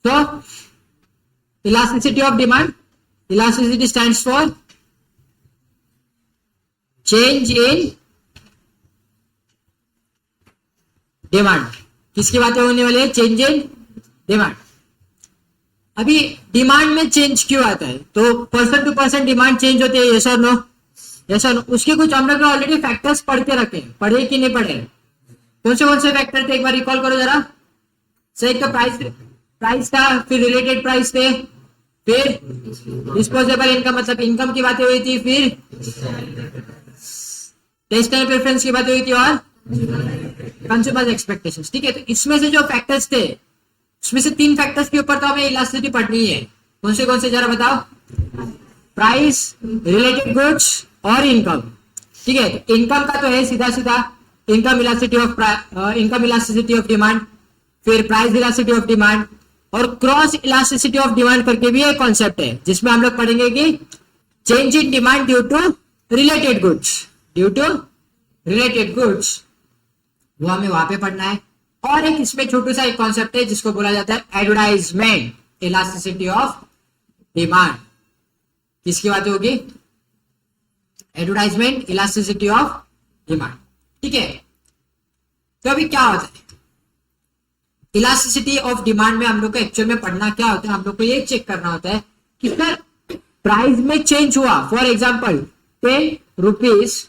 So elasticity of demand, elasticity stands for change in demand. किसकी बातें होने वाली है? Change in demand. अभी डिमांड में चेंज क्यों आता है? तो person to person demand change होती है, यस और नो? यस और नो. उसके कुछ हम लोग ऑलरेडी फैक्टर्स पढ़ के रखे, पढ़े कि नहीं पढ़े? कौन से फैक्टर थे एक बार रिकॉल करो जरा. सही, तो प्राइस था, फिर रिलेटेड प्राइस थे, फिर डिस्पोजेबल इनकम मतलब इनकम की बातें हुई थी, फिर टेस्ट एंड प्रेफरेंस की बातें हुई थी, और कंज्यूमर एक्सपेक्टेशंस. ठीक है, तो इसमें से जो फैक्टर्स थे उसमें से 3 फैक्टर्स के ऊपर तो हमें इलास्टिसिटी पढ़नी है. कौन से जरा बताओ? प्राइस, रिलेटेड गुड्स और इनकम. ठीक है, तो इनकम का तो है सीधा इनकम इलास्टिसिटी ऑफ डिमांड, फिर प्राइस इलास्टिसिटी ऑफ डिमांड, और क्रॉस इलास्टिसिटी ऑफ डिमांड करके भी एक कॉन्सेप्ट है जिसमें हम लोग पढ़ेंगे कि change in demand due to related goods, वो हमें वहां पे पढ़ना है. और एक इसमें छोटू सा एक कॉन्सेप्ट है जिसको बोला जाता है एडवर्टाइजमेंट इलास्टिसिटी ऑफ डिमांड. किसकी बात होगी? Advertisement elasticity of demand. ठीक है, तो अभी क्या होता है इलास्टिसिटी ऑफ डिमांड में? हम लोग को एक्चुअल में पढ़ना क्या होता है? हम लोग को ये चेक करना होता है कि सर प्राइस में चेंज हुआ. फॉर एग्जांपल 10 रुपीज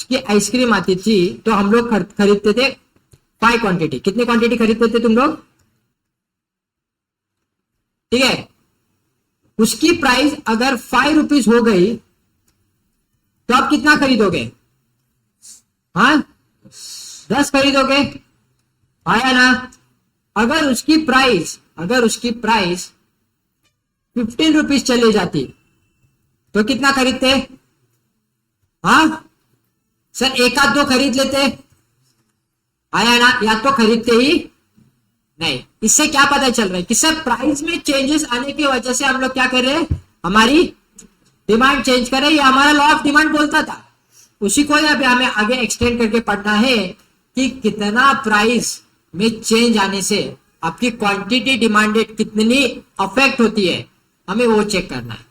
की आइसक्रीम आती थी तो हम लोग खरीदते थे 5 क्वांटिटी. कितनी क्वांटिटी खरीदते थे तुम लोग? ठीक है, उसकी प्राइस अगर 5 रुपीज हो गई तो आप कितना खरीदोगे? हाँ, 10 खरीदोगे, आया ना? अगर उसकी प्राइस 15 रुपीज चली जाती तो कितना खरीदते? हाँ सर, एक आध दो खरीद लेते, आया ना? या तो खरीदते ही नहीं. इससे क्या पता चल रहा है कि सर प्राइस में चेंजेस आने की वजह से हम लोग क्या कर रहे हैं? हमारी डिमांड चेंज कर रहे हैं. ये हमारा लॉ ऑफ डिमांड बोलता था, उसी को अभी हमें आगे एक्सटेंड करके पढ़ना है कि कितना प्राइस में चेंज आने से आपकी क्वांटिटी डिमांडेड कितनी अफेक्ट होती है, हमें वो चेक करना है.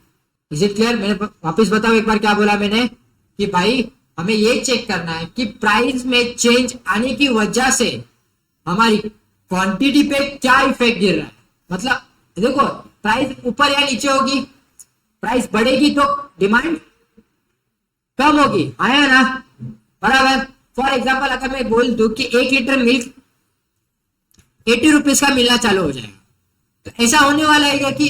Is it clear? मैंने वापस बताओ एक बार क्या बोला मैंने कि भाई हमें ये चेक करना है कि प्राइस में चेंज आने की वजह से हमारी क्वांटिटी पे क्या इफेक्ट गिर रहा है. मतलब देखो, प्राइस ऊपर या नीचे होगी, प्राइस बढ़ेगी तो डिमांड कम होगी, आया ना? बराबर. फॉर एग्जांपल अगर मैं बोल दूं कि 1 लीटर मिल्क 80 रुपीज का मिलना चालू हो जाएगा, तो ऐसा होने वाला है कि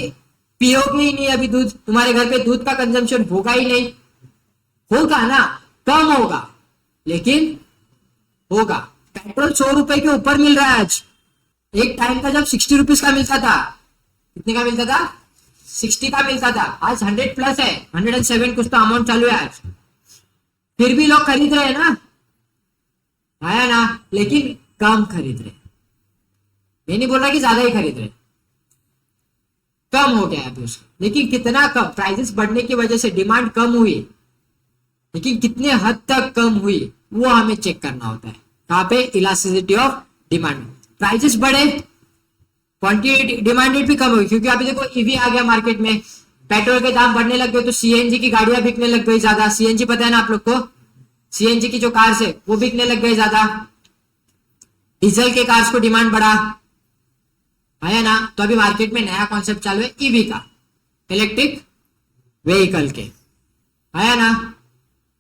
पियोगे ही नहीं अभी दूध, तुम्हारे घर पे दूध का कंजम्पशन होगा ही नहीं. होगा ना? कम होगा लेकिन होगा. पेट्रोल 100 रुपए के ऊपर मिल रहा है आज. एक टाइम था जब 60 रुपीज का मिलता था. कितने का मिलता था? 60 का मिलता था. आज 100 प्लस है, 107 कुछ तो अमाउंट चालू है आज. फिर भी लोग खरीद रहे हैं ना, आया ना? लेकिन कम खरीद रहे. मैं नहीं बोल रहा कि ज्यादा ही खरीद रहे, कम हो गया अभी उसका. लेकिन कितना कम? प्राइसेस बढ़ने की वजह से डिमांड कम हुई, लेकिन कितने हद तक कम हुई वो हमें चेक करना होता है. कहां पे? Elasticity of demand. प्राइसेस बढ़े, क्वांटिटी डिमांडेड भी कम हुई, क्योंकि अभी देखो ईवी आ गया मार्केट में, पेट्रोल के दाम बढ़ने लग गए तो सीएनजी की गाड़ियां बिकने लग गई ज्यादा. सीएनजी पता है ना आप लोग को? सीएनजी की जो कार्स है वो बिकने लग गए ज्यादा. डीजल के कार्स को डिमांड बढ़ा, आया ना? तो अभी मार्केट में नया कॉन्सेप्ट चालू है ईवी का, इलेक्ट्रिक व्हीकल के, आया ना?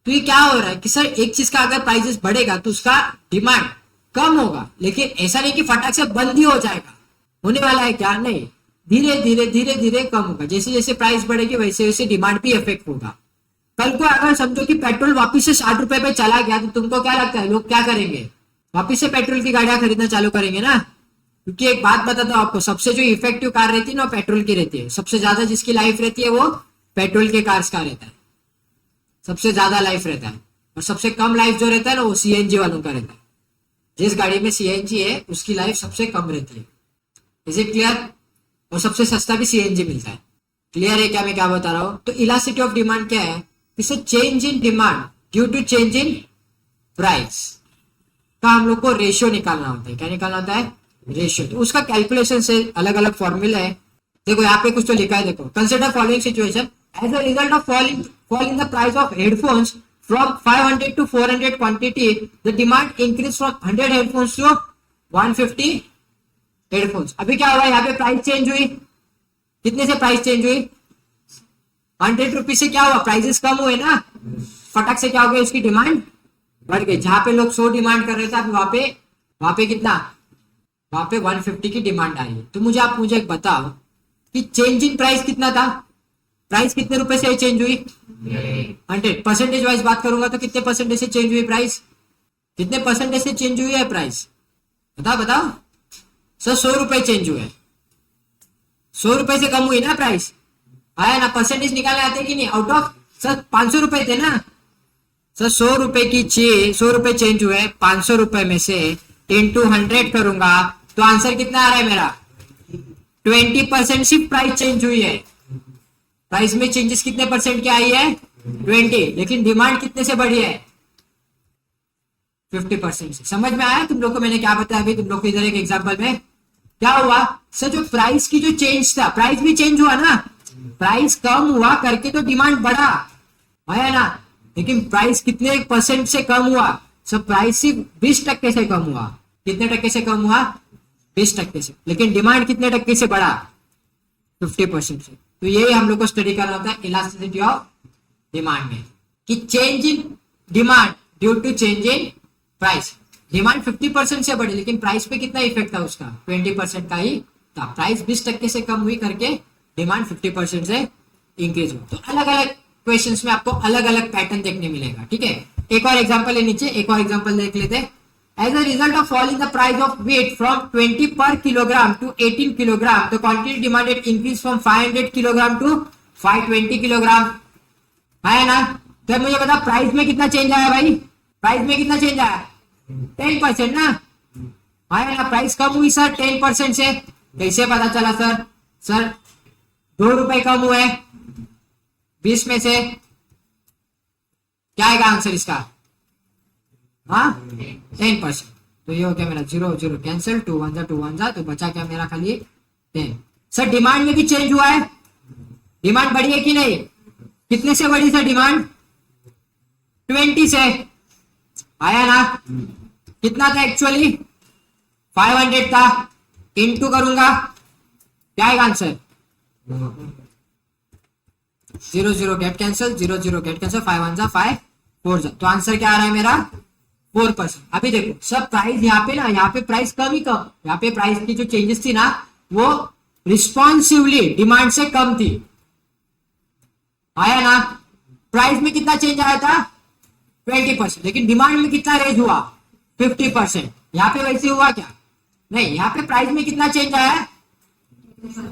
तो ये क्या हो रहा है कि सर एक चीज का अगर प्राइसेस बढ़ेगा तो उसका डिमांड कम होगा, लेकिन ऐसा नहीं कि फटाक से बंद ही हो जाएगा. होने वाला है क्या? नहीं, धीरे धीरे कम होगा. जैसे जैसे प्राइस बढ़ेगी वैसे वैसे डिमांड भी इफेक्ट होगा. कल को अगर समझो कि पेट्रोल वापिस से 60 रुपए पे चला गया तो तुमको क्या लगता है लोग क्या करेंगे? वापिस से पेट्रोल की गाड़ियां खरीदना चालू करेंगे ना. क्योंकि एक बात बताता हूं आपको, सबसे जो इफेक्टिव कार रहती है ना पेट्रोल की रहती है. सबसे ज्यादा जिसकी लाइफ रहती है वो पेट्रोल के कार्स का रहता है, सबसे ज्यादा लाइफ रहता है. और सबसे कम लाइफ जो रहता है ना वो सीएनजी वालों का रहता है. जिस गाड़ी में सीएनजी है उसकी लाइफ सबसे कम रहती है. Is it clear? और सबसे सस्ता भी सीएनजी मिलता है. क्लियर है क्या मैं क्या बता रहा हूं? तो इलास्टिसिटी ऑफ डिमांड क्या है? इसे change in demand due to change in price का हम लोग को रेशियो निकालना होता है. क्या निकालना होता है? रेशियो। तो उसका कैलकुलेशन से अलग अलग फॉर्मूला है। देखो यहाँ पे कुछ तो लिखा है, देखो consider following situation as a result of fall in the price of headphones from 500 to 400 quantity, the demand increased from 100 headphones to 150 headphones. अभी क्या हुआ, यहाँ पे प्राइस चेंज हुई, कितने से प्राइस चेंज हुई, 100 रुपीज से क्या हुआ, प्राइसेस कम हुए ना, फटक से क्या हो गया, उसकी डिमांड बढ़ गई। जहां पे लोग 100 डिमांड कर रहे थे, अभी वहां पे कितना, वहां पे 150 की डिमांड आई है। तो मुझे एक बताओ कि चेंज इन प्राइस कितना था, प्राइस कितने रुपए से चेंज हुई, 100। परसेंटेज वाइज बात करूंगा तो कितने परसेंटेज से चेंज हुई प्राइस, कितने परसेंटेज से चेंज हुई है प्राइस, बताओ सर। 100 रुपए चेंज हुए, 100 रुपए से कम हुई ना प्राइस, आया ना, परसेंटेज निकाले आते कि नहीं, आउट ऑफ सर 500 रुपए थे ना सर, 100 रुपए की चीज 100 रुपए चेंज हुए, 500 रुपए में से इंटू 100 करूंगा तो आंसर कितना आ रहा है मेरा, 20% सिर्फ प्राइस चेंज हुई है। प्राइस में चेंजेस कितने परसेंट की आई है, 20, लेकिन डिमांड कितने से बढ़ी है, 50% से। समझ में आया तुम लोग को मैंने क्या बताया अभी तुम लोग को इधर एक एग्जांपल में, क्या हुआ सर, जो प्राइस की जो चेंज था, प्राइस भी चेंज हुआ ना, प्राइस कम हुआ करके तो डिमांड बढ़ा, आया ना, लेकिन प्राइस कितने परसेंट से कम हुआ, सब प्राइस सिर्फ 20% से कम हुआ। कितने टक्के से कम हुआ, 20% से, लेकिन डिमांड कितने टक्के से बढ़ा, 50% से। तो यही हम लोग को स्टडी करना होता है इलास्टिसिटी ऑफ डिमांड में, कि change in demand due to change in price. Demand 50% से बढ़ी, लेकिन प्राइस पे कितना इफेक्ट था उसका, 20% का ही था। प्राइस 20% से कम हुई करके डिमांड 50% से इंक्रीज हुआ। तो अलग अलग क्वेश्चंस में आपको अलग अलग पैटर्न देखने मिलेगा, ठीक है। एक और एग्जांपल है नीचे, एक और एग्जांपल देख लेते हैं। As a result of fall in the price of wheat from 20 per kilogram to 18 kilogram, the quantity demanded increased from 500 kilogram to 520 kilogram, है ना। तो मुझे बता प्राइस में कितना चेंज आया भाई, प्राइस में कितना चेंज आया, 10% ना, है ना। प्राइस कम हुई सर 10% से, कैसे पता चला सर 2 रुपए कम हुए 20 में से, क्या आएगा आंसर इसका, हाँ 10%। तो ये हो गया मेरा 0 0 कैंसिल, 2 1 जा 2 1 जा, तो बचा क्या मेरा खाली 10। सर डिमांड में भी चेंज हुआ है, डिमांड बढ़ी है कि नहीं, कितने से बढ़ी सर डिमांड, 20 से, आया ना। कितना था एक्चुअली, 500 था, इनटू करूंगा क्या आएगा answer, 0 0 get cancel, 0 0 get cancel, 5 1 जा 5 4 जा, तो आंसर क्या आ रहा है मेरा 4%। अभी देखो सब प्राइस यहाँ पे ना, यहाँ पे प्राइस कम ही कम, यहाँ पे प्राइस की जो चेंजेस थी ना वो रिस्पॉन्सिवली डिमांड से कम थी, आया ना। प्राइस में कितना चेंज आया था 20%, लेकिन डिमांड में कितना रेज हुआ 50%। यहाँ पे वैसे हुआ क्या, नहीं, यहाँ पे प्राइस में कितना चेंज आया है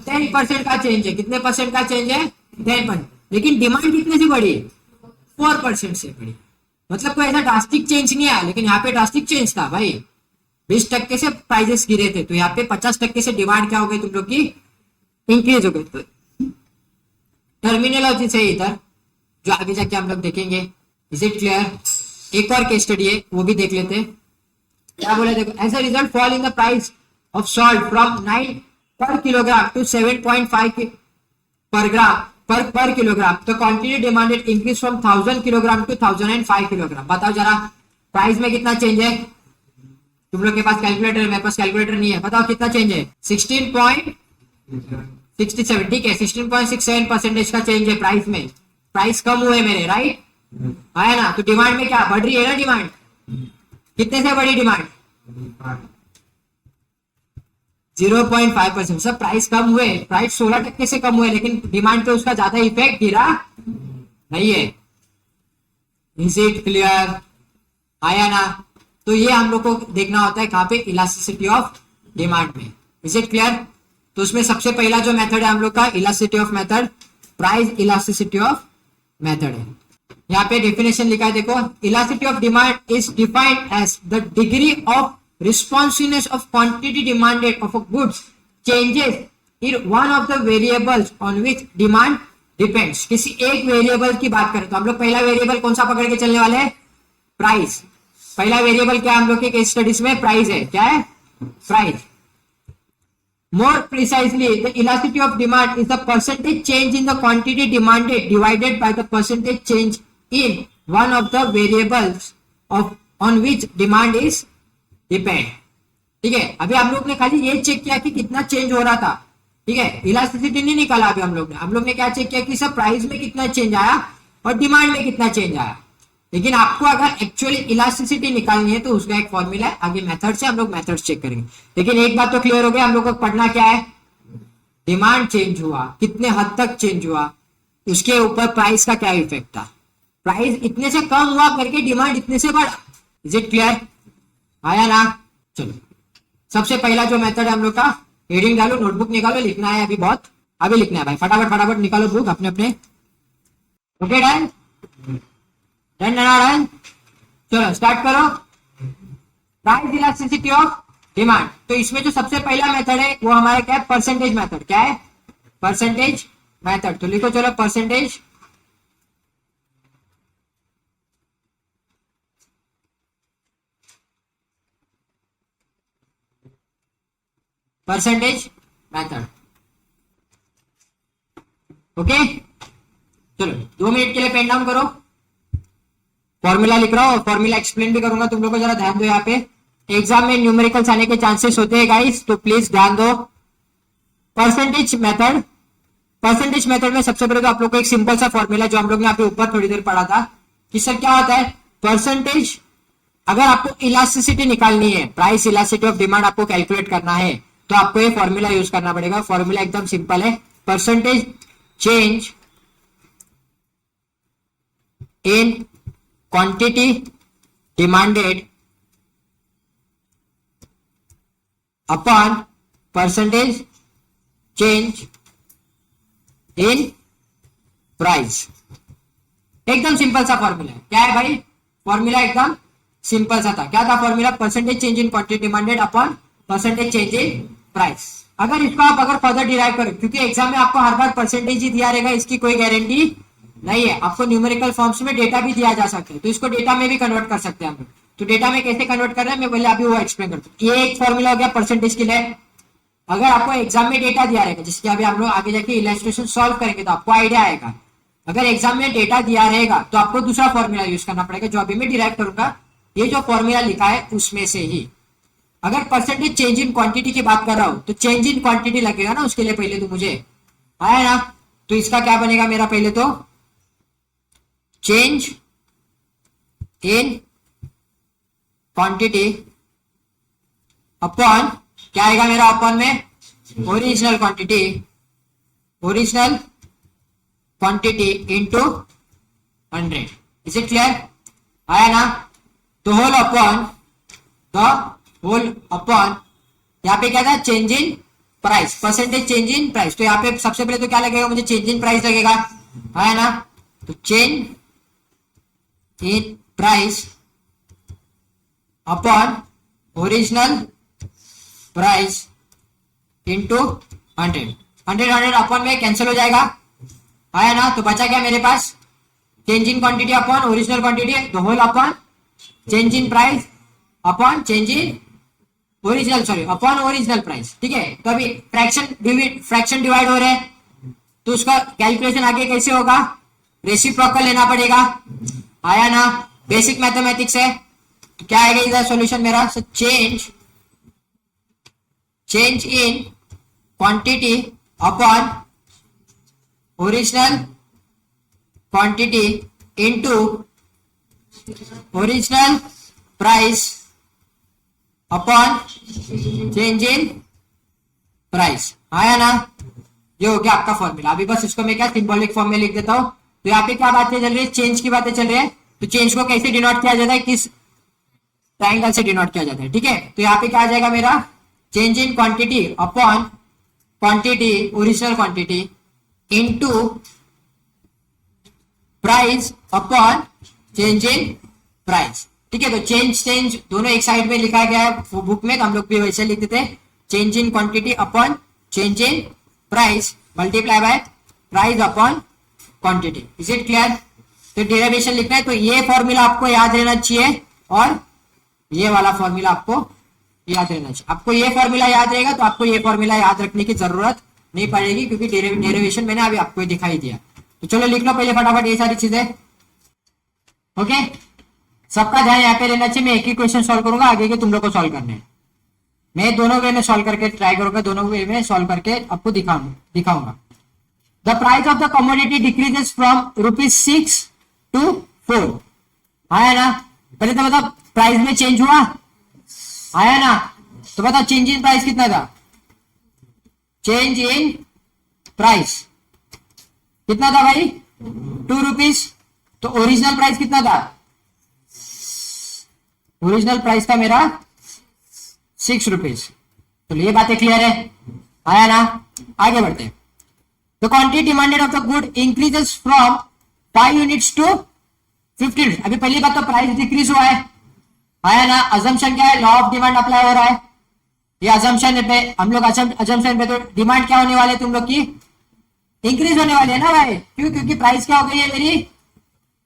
10% का चेंज है, कितने परसेंट का चेंज है 10%, लेकिन डिमांड कितने से बढ़ी 4% से बढ़ी। मतलब कोई ऐसा ड्रास्टिक चेंज नहीं आया, लेकिन यहाँ पे ड्रास्टिक चेंज था भाई, 20% से प्राइजेस गिरे थे, तो यहाँ पे 50% से डिमांड क्या हो गई तुम लोग की, इंक्रीज हो गई। तो टर्मिनोलॉजी से इधर जो आगे जाके हम लोग देखेंगे, इज इट क्लियर। एक और केस स्टडी है वो भी देख लेते हैं, क्या बोला देखो। As a result fall in the price of salt from 9 per kilogram to 7.5 पर ग्राम पर किलोग्राम, तो quantity demanded increase from 1000 kilogram to 1005 kilogram. बताओ जरा प्राइस में कितना चेंज है, तुम लोग के पास कैलकुलेटर है, मेरे पास कैलकुलेटर नहीं है, बताओ कितना चेंज है, 16.67, ठीक है, 16.67% का चेंज है प्राइस में, प्राइस कम हुए मेरे, राइट, आया ना। तो डिमांड में क्या बढ़ रही है ना, डिमांड कितने से बढ़ी डिमांड, 0.5%। सब प्राइस कम हुए, प्राइस 16% से कम हुए, लेकिन डिमांड पे उसका ज्यादा इफेक्ट गिरा नहीं है। इज इट क्लियर, आया ना। तो ये हम लोग को देखना होता है कहाँ पे, इलास्टिसिटी ऑफ डिमांड में। Is it clear. तो उसमें सबसे पहला जो मेथड है हम लोग का elasticity of method, price elasticity of method है। यहाँ पे डेफिनेशन लिखा है देखो, elasticity of demand is defined as the degree of responsiveness of quantity demanded of a goods changes in one of the variables on which demand depends। किसी एक variable की बात करें तो हम लोग पहला वेरिएबल कौन सा पकड़ के चलने वाले हैं, प्राइस। पहला वेरिएबल क्या हम लोग के केस स्टडीज में प्राइस है, क्या है price. More precisely, the elasticity of demand is the percentage change in the quantity demanded divided by the percentage change in one of the variables of on which demand is depend. ठीक है, अभी हम लोग ने खाली ये check किया कि कितना चेंज हो रहा था. ठीक है, इलास्टिसिटी नहीं निकाला. अभी हम लोग ने क्या चेक किया कि सब प्राइस में कितना चेंज आया और डिमांड में कितना चेंज आया. लेकिन आपको अगर एक्चुअली इलास्टिसिटी निकालनी है तो उसका एक फॉर्मूला है. आगे मेथड से हम लोग मेथड्स चेक करेंगे. लेकिन एक बात तो क्लियर हो गया, हम लोग को पढ़ना क्या है, डिमांड चेंज हुआ, कितने हद तक चेंज हुआ, उसके ऊपर प्राइस का क्या इफेक्ट था. प्राइस इतने से कम हुआ करके डिमांड इतने से बढ़ा. Is it clear? आया ना? चलो, सबसे पहला जो मेथड है हम लोग का, हेडिंग डालो, नोटबुक निकालो, लिखना है अभी बहुत, अभी लिखना है भाई, फटाफट फटाफट निकालो बुक अपने अपने. Okay, done done done. चलो स्टार्ट करो. Price elasticity of demand. तो इसमें जो सबसे पहला मेथड है वो हमारा क्या है, परसेंटेज मेथड. क्या है? Percentage method. तो लिखो चलो परसेंटेज. Percentage method. ओके, चलो 2 मिनट के लिए पेन डाउन करो. फॉर्मूला लिख रहा हूं और फॉर्मूला एक्सप्लेन भी करूंगा. तुम लोग को जरा ध्यान दो, यहाँ पे एग्जाम में न्यूमेरिकल्स आने के चांसेस होते हैं गाइस, तो प्लीज ध्यान दो. Percentage method. परसेंटेज मेथड में सबसे पहले तो आप लोग को एक सिंपल सा फॉर्मूला जो हम लोग ने यहाँ पे ऊपर थोड़ी देर पढ़ा था कि सर क्या होता है परसेंटेज. अगर आपको इलास्टिसिटी निकालनी है, प्राइस इलास्टिसिटी ऑफ डिमांड आपको कैलकुलेट करना है, तो आपको ये फॉर्मूला यूज करना पड़ेगा. फॉर्मूला एकदम सिंपल है, percentage change in quantity demanded upon percentage change in price. एकदम सिंपल सा फॉर्मूला है. क्या है भाई? फॉर्मूला एकदम सिंपल सा था. क्या था formula? Percentage change in quantity demanded upon percentage change in price. अगर इसको आप अगर फर्दर डिराइव करो, क्योंकि एग्जाम में आपको हर बार परसेंटेज ही दिया रहेगा, इसकी कोई गारंटी नहीं है. आपको न्यूमेरिकल फॉर्म्स में डेटा भी दिया जा सकता है, तो इसको डेटा में भी कन्वर्ट कर सकते हैं हम लोग. तो डेटा में कैसे कन्वर्ट कर रहे हैं मैं पहले अभी वो एक्सप्लेन करता हूँ. ये एक फॉर्मूला हो गया परसेंटेज के लिए. अगर आपको एग्जाम में डेटा दिया रहेगा, जिसके अभी हम लोग आगे जाके इलस्ट्रेशन सॉल्व करेंगे तो आपको आइडिया आएगा. अगर एग्जाम में डेटा दिया रहेगा तो आपको दूसरा फॉर्मूला यूज करना पड़ेगा, जो अभी मैं डिराइव करूंगा. ये जो फॉर्मूला लिखा है उसमें से ही. अगर परसेंटेज चेंज इन क्वांटिटी की बात कर रहा हूं तो चेंज इन क्वांटिटी लगेगा ना, उसके लिए पहले तो मुझे आया ना. तो इसका क्या बनेगा मेरा, पहले तो चेंज इन क्वांटिटी अपॉन, क्या आएगा मेरा अपॉन में, original quantity. Original quantity into 100. Is it clear? आया ना? तो whole upon the whole upon, यहाँ पे क्या था, change in price, percentage change in price. तो यहाँ पे सबसे पहले तो क्या लगेगा मुझे, चेंज इन प्राइस लगेगा. आया ना? तो change in price upon original price into 100. 100 upon में कैंसिल हो जाएगा. आया ना? तो बचा क्या मेरे पास, change in quantity upon original quantity, the whole upon change in price upon change in original, sorry upon original price. ठीक है, तो अभी फ्रैक्शन डिवाइड हो रहे हैं, तो उसका कैलकुलेशन आगे कैसे होगा, रेसिप्रोकल लेना पड़ेगा. आया ना? बेसिक मैथमेटिक्स है. तो क्या आएगा इधर सॉल्यूशन मेरा, change in quantity upon original quantity into original price upon change in price. आया ना? ये हो गया आपका फॉर्मूला. अभी बस इसको मैं क्या सिंबॉलिक फॉर्म में लिख देता हूं. तो यहाँ पे क्या बातें चल रही है, चेंज की बातें चल रही है. तो चेंज को कैसे डिनोट किया जाता है, किस ट्रायंगल से डिनोट किया जाता है. ठीक है, तो यहाँ पे क्या आ जाएगा मेरा, change in quantity upon quantity original quantity into price upon change in price. ठीक है, तो चेंज दोनों एक साइड में लिखा गया है बुक में, तो हम लोग भी वैसे लिखते थे, change in quantity upon change in price multiply by price upon quantity. Is it clear? तो डेरिवेशन लिखना है, तो ये फॉर्मूला आपको याद रहना चाहिए और ये वाला फॉर्मूला आपको याद रहना चाहिए आपको। ये फॉर्मूला याद रहेगा तो आपको ये फॉर्मूला याद रखने की जरूरत नहीं पड़ेगी, क्योंकि डेरिवेशन मैंने अभी आपको दिखाई दिया। तो चलो लिख लो पहले फटाफट ये सारी चीजें। ओके, सबका ध्यान यहाँ पे रहना चाहिए। मैं एक ही क्वेश्चन सॉल्व करूंगा, आगे के तुम लोग को सॉल्व करने हैं। मैं दोनों वे में सॉल्व करके ट्राई करूंगा, दोनों वे में सॉल्व करके आपको दिखाऊंगा। The price of the commodity decreases from ₹6 to 4। आया ना? पहले तो मतलब प्राइस में चेंज हुआ, आया ना? तो बताओ चेंज इन प्राइस कितना था? चेंज इन प्राइस कितना था भाई? ₹2। तो ओरिजिनल प्राइस कितना था? ओरिजिनल प्राइस था मेरा ₹6। तो ये बातें क्लियर है, आया ना? आगे बढ़ते हैं। The quantity demanded of the good increases from 5 units to 15। अभी पहली बात तो प्राइस डिक्रीज हुआ है, आया ना? अजम्पशन क्या है? लॉ ऑफ डिमांड अप्लाई हो रहा है। ये अजम्पशन पे हम लोग अजम्पशन पे तो डिमांड क्या होने वाले तुम लोग की? इंक्रीज होने वाली है ना भाई? क्यों? क्योंकि प्राइस क्या हो गई है मेरी?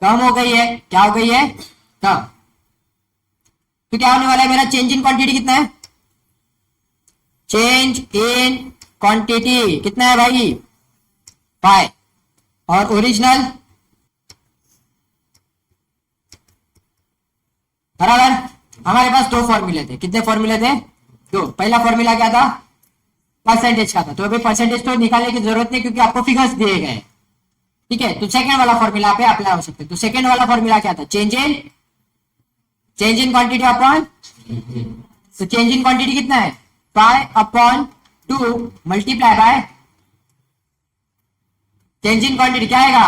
कम हो गई है। क्या हो गई है? कम। तो क्या होने वाला है मेरा? चेंज इन क्वांटिटी कितना है? चेंज इन क्वांटिटी कितना है भाई? 5। और ओरिजिनल बराबर। हमारे पास दो फॉर्मूले थे। कितने फॉर्मूले थे? दो। पहला फॉर्मूला क्या था? परसेंटेज का था। तो अभी परसेंटेज तो निकालने की जरूरत नहीं, क्योंकि आपको फिगर्स दिए गए। ठीक है, तो सेकंड वाला फॉर्मूला पे अप्लाई हो सकते हैं। तो सेकंड वाला फॉर्मूला क्या था? Change in quantity upon. तो चेंज इन क्वांटिटी कितना है? 5/2 multiply by change in quantity क्या आएगा?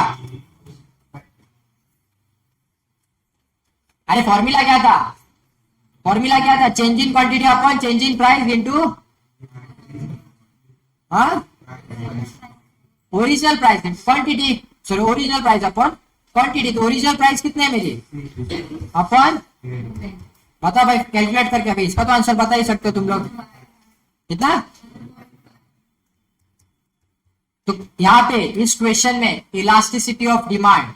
अरे फॉर्मूला क्या था? फॉर्मूला क्या था? Change in quantity upon change in price into original price quantity. Sorry, original price upon quantity. तो ओरिजिनल प्राइस कितने है मेरी? अपॉन, बता भाई कैलकुलेट करके। भाई इसका तो आंसर बता ही सकते हो तुम लोग। कितना? तो यहां पे इस क्वेश्चन में elasticity of demand,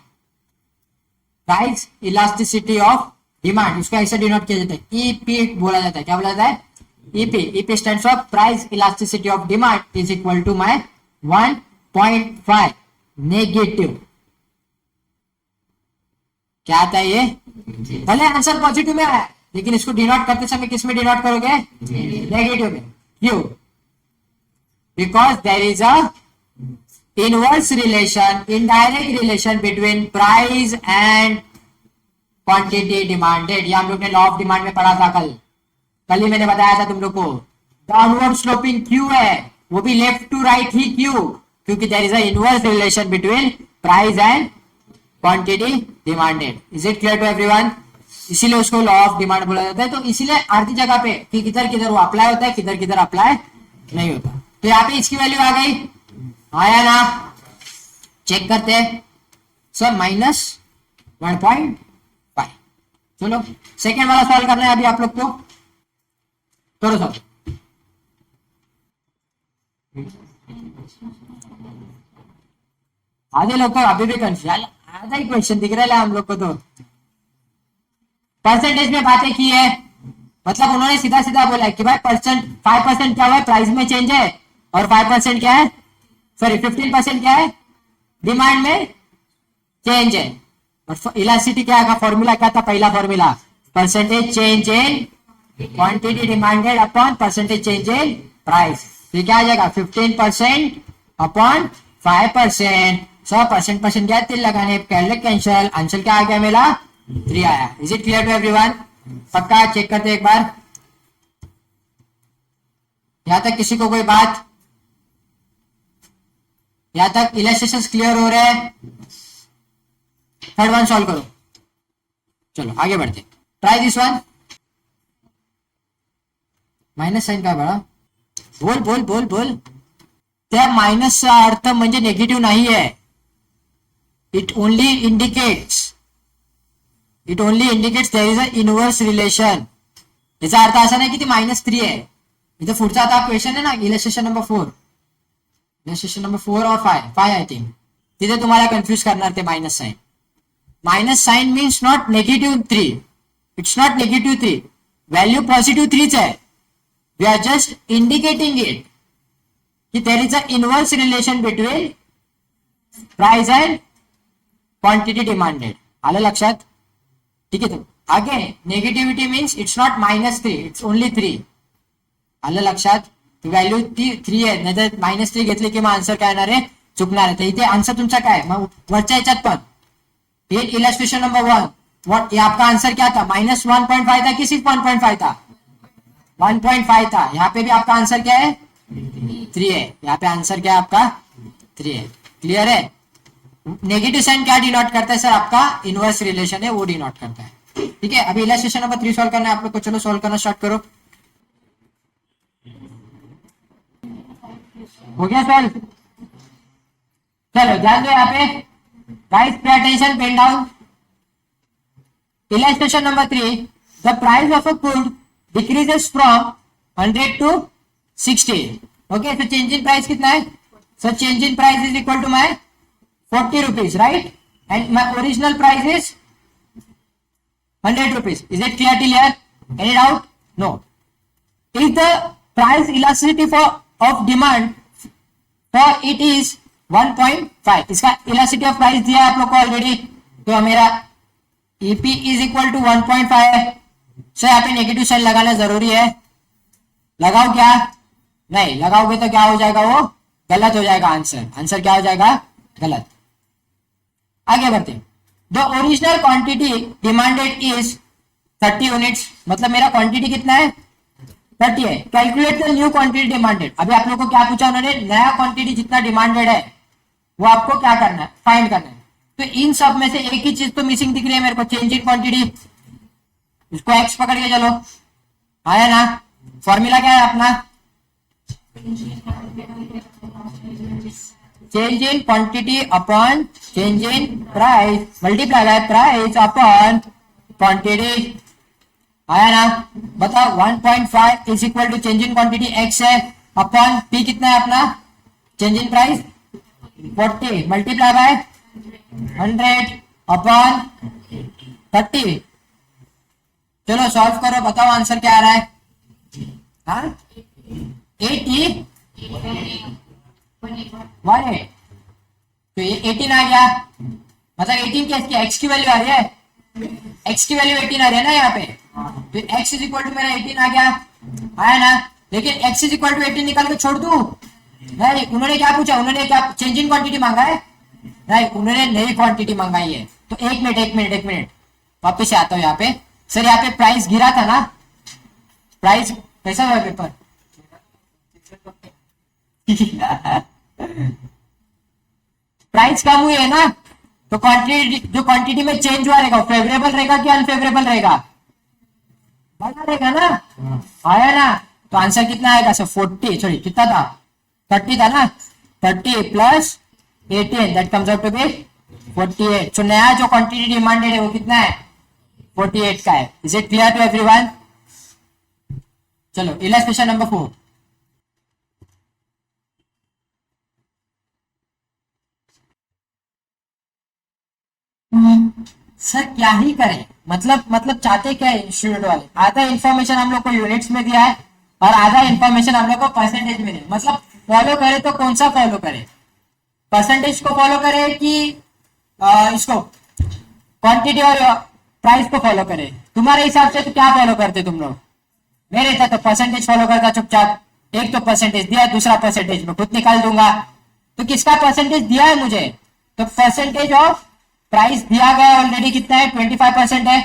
price elasticity of demand, इसको ऐसे डिनोट किया जाता है, ईपी बोला जाता है। क्या बोला जाता है? EP. EP stands for price elasticity of demand is equal to my 1.5 negative. क्या आता है ये? भले आंसर पॉजिटिव में आया, लेकिन इसको डिनोट करते समय किस में डिनोट करोगे? नेगेटिव में। क्यों? Because there is a inverse relation, indirect relation between price and quantity demanded. ये हम लोग ने लॉ ऑफ डिमांड में पढ़ा था कल ही मैंने बताया था तुम लोग को। डाउनवर्ड स्लोपिंग क्यू है, वो भी लेफ्ट टू राइट ही क्यू, क्योंकि there is a inverse relation between price and quantity demanded. Is it clear to everyone? इसीलिए उसको लॉ ऑफ डिमांड बोला जाता है। तो इसीलिए आधी जगह पे कि किधर किधर वो अप्लाई होता है, किधर किधर अप्लाई नहीं होता। तो यहाँ पे इसकी वैल्यू आ गई, आया ना? चेक करते हैं सर, -1.5। चलो सेकेंड वाला सॉल्व करना है अभी आप लोग को। करो सर। आधे लोग तो अभी भी कंफ्यूज, आधा ही क्वेश्चन दिख रहा है हम लोग को। तो परसेंटेज में बातें की है, मतलब उन्होंने सीधा सीधा बोला है कि भाई 5% क्या हुआ है? प्राइस में चेंज है। और 5% क्या है? सॉरी 15% क्या है? डिमांड में चेंज है। और इलास्टिसिटी क्या है? फॉर्मूला क्या था? पहला formula percentage change in quantity demanded upon percentage change in price. तो क्या आ जाएगा? 15% अपॉन 5%। 100% क्या? 3 लगाने, कैंसिल। आंसर क्या आ गया मेरा? 3 आया। Is it clear to everyone? पक्का? चेक करते एक बार। यहां तक किसी को कोई बात? यहां तक इलस्ट्रेशन क्लियर हो रहे हैं? थर्ड वन सॉल्व करो। चलो आगे बढ़ते। Try this one. Minus sign का बड़ा बोल बोल बोल बोल। त्या मायनसचा अर्थ म्हणजे नेगेटिव्ह नाही आहे. It only indicates there is a inverse relation. याचा अर्थ असा नाही की ती -3 आहे. इथे पुढचा आता क्वेश्चन आहे ना, इलस्ट्रेशन नंबर 4 और 5 आय थिंक. तिथे तुम्हाला कन्फ्यूज करणार ते minus sign. Minus sign means not -3. It's not -3. Value positive 3च आहे. We are just indicating it कि there is a inverse relation between price and quantity demanded. आलं लक्षात? ठीक आहे. आगे negativity means it's not -3, it's only 3. आलं लक्षात? व्हॅल्यू ती 3 आहे, नाही तर -3 घेतली की मग आन्सर काय येणार आहे? चुकणार आहे. तर इथे आन्सर तुमचा काय? मग वरच्या याच्यात पण ये इलस्ट्रेशन नंबर 1 व्हाट ये आपका आंसर क्या था? -1.5 था कि सिर्फ 1.5 था? 1.5 था. यहाँ पे भी आपका आंसर क्या है? 3 है. यहाँ पे आंसर क्या है आपका? 3 है. क्लियर है? नेगेटिव साइन क्या डिनोट करता है सर? आपका इनवर्स रिलेशन है वो डिनोट करता है. ठीक है. अभी इलस्ट्रेशन नंबर 3 सॉल्व करना है आप लोग को. चलो सॉल्व करना स्टार्ट करो. हो गया सॉल्व? चलो ध्यान दो यहाँ पे. Guys pay attention, pen down. Illustration number 3, the price of a good decreases from 100 to 60. Okay, so change in price कितना है? So change in price is equal to my 40 rupees, right? And my original price is 100 rupees. Is it clear till here? Any doubt? No. If the price elasticity of demand for it is 1.5, इसका elasticity of price दिया है आप लोग को already. तो मेरा EP is equal to 1.5 है. सो यहाँ पे नेगेटिव साइन लगाना जरूरी है. लगाओ क्या? नहीं लगाओगे तो क्या हो जाएगा? वो गलत हो जाएगा. आंसर क्या हो जाएगा? गलत. आगे बढ़ते. The original quantity demanded is 30 units. मतलब मेरा क्वांटिटी कितना है? 30 है. Calculate the new quantity demanded. अभी आप लोग को क्या पूछा उन्होंने? नया क्वांटिटी जितना डिमांडेड है वो आपको क्या करना है? फाइंड करना है. तो इन सब में से एक ही चीज तो मिसिंग दिख रही है मेरे को, चेंज इन क्वांटिटी. इसको एक्स पकड़ के चलो. आया ना? फॉर्मूला क्या है अपना? Change in quantity upon change in price multiply by price upon quantity. आया ना? बताओ. 1.5 is equal to change in quantity X है अपॉन पी कितना है अपना? Change in price 40 multiply by 100 upon 30. चलो सॉल्व करो. बताओ आंसर क्या आ रहा है? हाँ 80 1 तो ये 18 आ गया. मतलब 18 क्या? इसकी एक्स की वैल्यू आ रही है. एक्स की वैल्यू 18 आ रही है ना यहाँ पे. तो एक्स इज इक्वल टू मेरा 18 आ गया. आया ना? लेकिन एक्स इज इक्वल टू 18 निकाल के छोड़ दू? नहीं. उन्होंने क्या पूछा? उन्होंने क्या चेंज इन क्वांटिटी मांगा है? नहीं, उन्होंने नई क्वांटिटी मंगाई है. तो एक मिनट वापस से आता हूं यहाँ पे. सर यहाँ पे प्राइस गिरा था ना? प्राइस कैसा हुआ पेपर? प्राइस कम हुई है ना? तो क्वांटिटी जो क्वांटिटी में चेंज हुआ रहेगा फेवरेबल रहेगा कि अनफेवरेबल रहेगा? बढ़ा रहेगा ना? आया ना? तो आंसर कितना आएगा सर? 40 सॉरी कितना था? 30 था ना? 30 plus 18 that comes out to be 48. So नया जो क्वांटिटी डिमांडेड है वो कितना है? 48 का है. Is it clear to everyone? चलो इलस्ट्रेशन नंबर 4. सर क्या ही करें? मतलब चाहते क्या है इंस्टीट्यूट वाले? आधा इंफॉर्मेशन हम लोग को यूनिट्स में दिया है और आधा इंफॉर्मेशन हम लोग को परसेंटेज में दिया. मतलब फॉलो करे तो कौन सा फॉलो करे? परसेंटेज को फॉलो करे कि इसको क्वांटिटी और प्राइस को फॉलो करे? तुम्हारे हिसाब से तो क्या फॉलो करते तुम लोग? मेरे हिसाब तो परसेंटेज फॉलो करता चुपचाप. एक तो परसेंटेज दिया, दूसरा परसेंटेज में खुद निकाल दूंगा. तो किसका परसेंटेज दिया है मुझे? तो परसेंटेज ऑफ प्राइस दिया गया ऑलरेडी. कितना है? 25% है.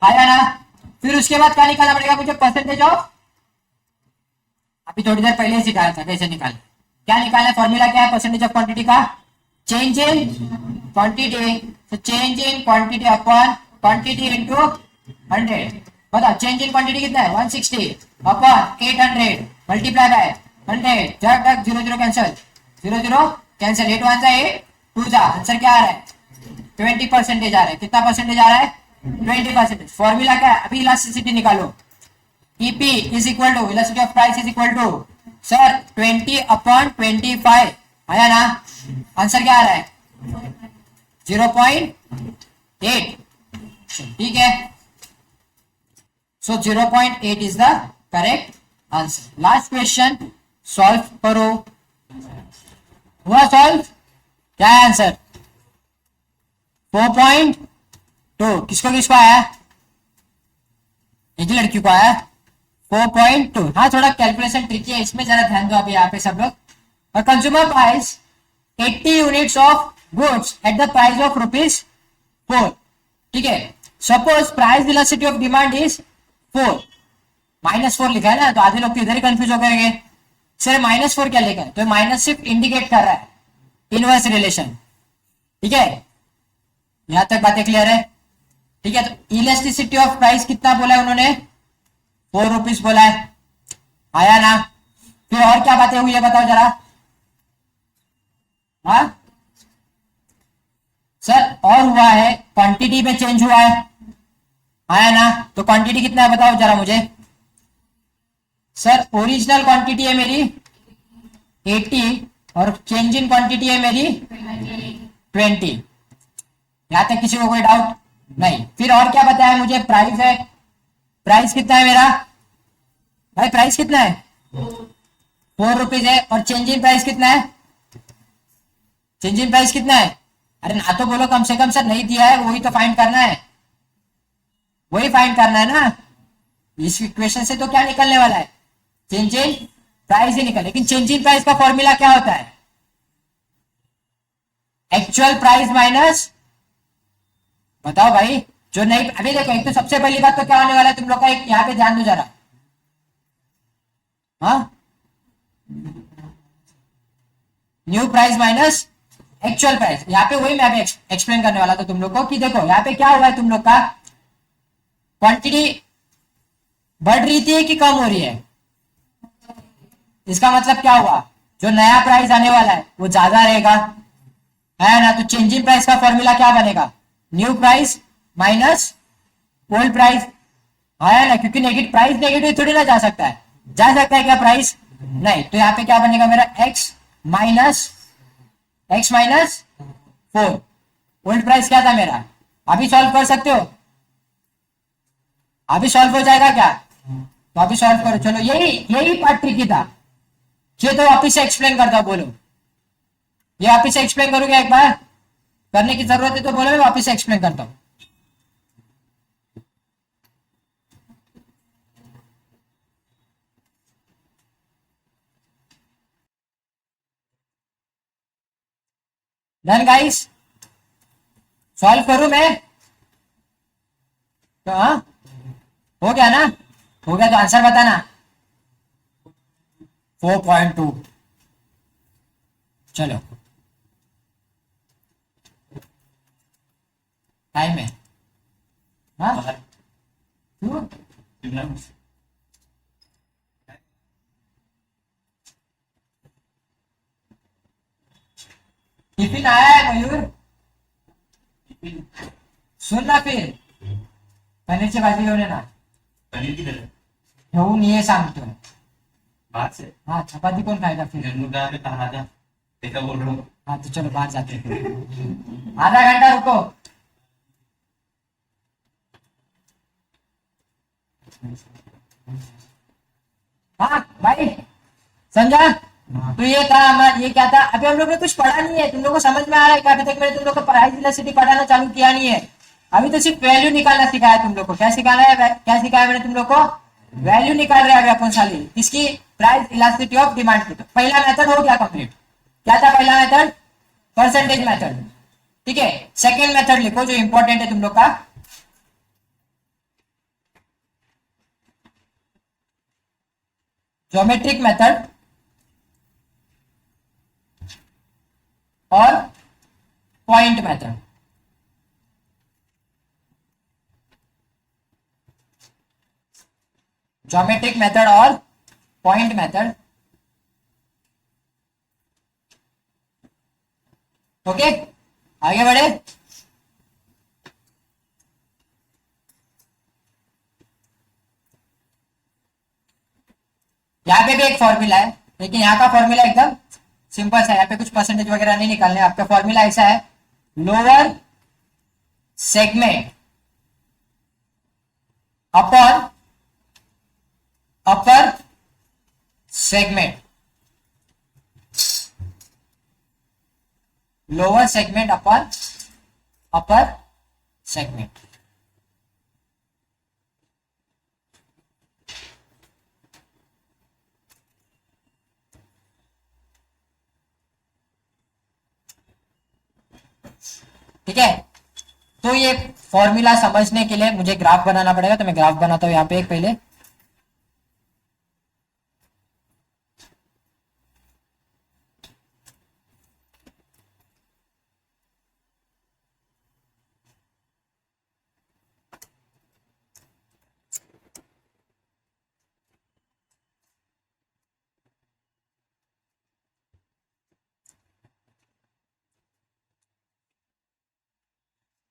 आया ना? फिर उसके बाद क्या निकालना पड़ेगा मुझे? Percentage of. अभी थोड़ी देर पहले सिखाया था कैसे निकाले. क्या निकालना है? फॉर्मूला क्या है परसेंटेज ऑफ क्वांटिटी का? Change in quantity. तो change in quantity upon quantity into 100. बताओ चेंज इन क्वांटिटी कितना है? 160 अपॉन 800 मल्टीप्लाई बाय 100. जब 0 कैंसिल 0 कैंसिल. 8 1 8 2 जा. आंसर क्या आ रहा है? 20% आ रहा है. कितना परसेंटेज आ रहा है? 20%. फॉर्मूला क्या है? अभी इलास्टिसिटी निकालो. EP is equal to elasticity of price is equal to sir 20 upon 25. आया ना? आंसर क्या आ रहा है? 0.8. ठीक है. सो 0.8 is the correct answer. Last question solve करो। हुआ सॉल्व? क्या है आंसर? 4.2। किसको किसको आया? एक ही लड़की को आया 4.2। हाँ थोड़ा कैलकुलेशन ट्रिकी है इसमें, जरा ध्यान दो अभी यहाँ पे सब लोग। और consumer price 80 units of goods at the price of ₹4। ठीक है, suppose price velocity of demand is 4, -4 लिखा है ना, तो आधे लोग तो इधर ही कंफ्यूज हो गए सर -4 क्या लिखा है, तो माइनस सिर्फ इंडिकेट कर रहा है इनवर्स रिलेशन। ठीक है, यहां तक बातें क्लियर है? ठीक है, तो इलास्टिसिटी ऑफ प्राइस कितना बोला है उन्होंने? ₹4 बोला है, आया ना? फिर और क्या बातें हुई है बताओ जरा। हाँ सर, और हुआ है क्वांटिटी में चेंज हुआ है, आया ना? तो क्वांटिटी कितना है बताओ जरा मुझे। सर ओरिजिनल क्वांटिटी है मेरी 80 और चेंज इन क्वांटिटी है मेरी 20। यहां तक किसी को कोई डाउट नहीं? फिर और क्या बताया मुझे? प्राइस है, प्राइस कितना है मेरा भाई? प्राइस कितना है? ₹4 है। और चेंज इन प्राइस कितना है? चेंज इन प्राइस कितना है? अरे ना तो बोलो कम से कम सर, नहीं दिया है वही तो फाइंड करना है, वही फाइंड करना है ना। इस इक्वेशन से तो क्या निकलने वाला है? चेंज इन प्राइस ही निकल। लेकिन चेंज इन प्राइस का फॉर्मूला क्या होता है? एक्चुअल प्राइस माइनस, बताओ भाई जो नहीं। अभी देखो, एक तो सबसे पहली बात तो क्या होने वाला है तुम लोग का, एक यहाँ पे ध्यान दो जरा। हाँ, new price minus actual price. यहाँ पे वही मैं अभी एक्सप्लेन करने वाला था तुम लोग को कि देखो यहाँ पे क्या हुआ है, तुम लोग का क्वांटिटी बढ़ रही थी कि कम हो रही है? इसका मतलब क्या हुआ? जो नया प्राइस आने वाला है वो ज्यादा रहेगा, है ना? तो चेंज इन प्राइस का फॉर्मूला क्या बनेगा? New price minus old price, है ना? क्योंकि नेगेटिव प्राइस नेगेटिव थोड़ी ना जा सकता है, जा सकता है क्या प्राइस? नहीं। तो यहाँ पे क्या बनेगा मेरा? x minus 4। ओल्ड प्राइस क्या था मेरा? अभी सॉल्व कर सकते हो? अभी सॉल्व हो जाएगा क्या? तो अभी सॉल्व करो। चलो, यही पार्ट ट्रिकी था। ये तो वापिस से एक्सप्लेन करता हूं, बोलो। ये वापिस से एक्सप्लेन करोगे? एक बार करने की जरूरत है तो बोलो, मैं वापिस से एक्सप्लेन करता हूं। Done guys? सॉल्व करूं मैं? तो हाँ, हो गया ना? हो गया तो आंसर बताना। 4.2। चलो, टाइम है। हाँ टिफिन आया है मयूर? सुन ना, फिर पनीरची भाजी घेऊन ये ना। पनीर की तरह घेऊन ये सांगतोय। बात से हाँ, चपाती कौन खाएगा फिर? मुर्गा में कहा था, देखा बोल रहा हूँ। हाँ तो चलो बाहर जाते हैं, आधा घंटा रुको। हाँ भाई संजय, तो ये था, ये क्या था? अभी हम लोग ने कुछ पढ़ा नहीं है, तुम लोग को समझ में आ रहा है क्या? अभी तक मैंने तुम लोग को प्राइस वेलोसिटी पढ़ाना चालू किया नहीं है। अभी तो सिर्फ वैल्यू निकालना सिखाया तुम लोग को। क्या सिखाना है? क्या सिखाया मैंने तुम लोग को? वैल्यू निकाल रहे हैं अभी अपन साली, किसकी? प्राइस इलास्टिसिटी ऑफ डिमांड की। तो पहला मेथड हो गया कंप्लीट। क्या था पहला मेथड? Percentage method. ठीक है, सेकेंड मेथड लिखो जो इंपॉर्टेंट है तुम लोग का। ज्योमेट्रिक मेथड और पॉइंट मेथड। ज्योमेट्रिक मेथड और पॉइंट मेथड। ओके, आगे बढ़े। यहाँ पे भी एक फॉर्मूला है, लेकिन यहाँ का फॉर्मूला एकदम सिंपल सा है। यहाँ पे कुछ परसेंटेज वगैरह नहीं निकालने। आपका फॉर्मूला ऐसा है, lower segment upon upper segment, lower segment upon upper segment. ठीक है, तो ये फॉर्मूला समझने के लिए मुझे ग्राफ बनाना पड़ेगा, तो मैं ग्राफ बनाता हूं यहां पे एक पहले।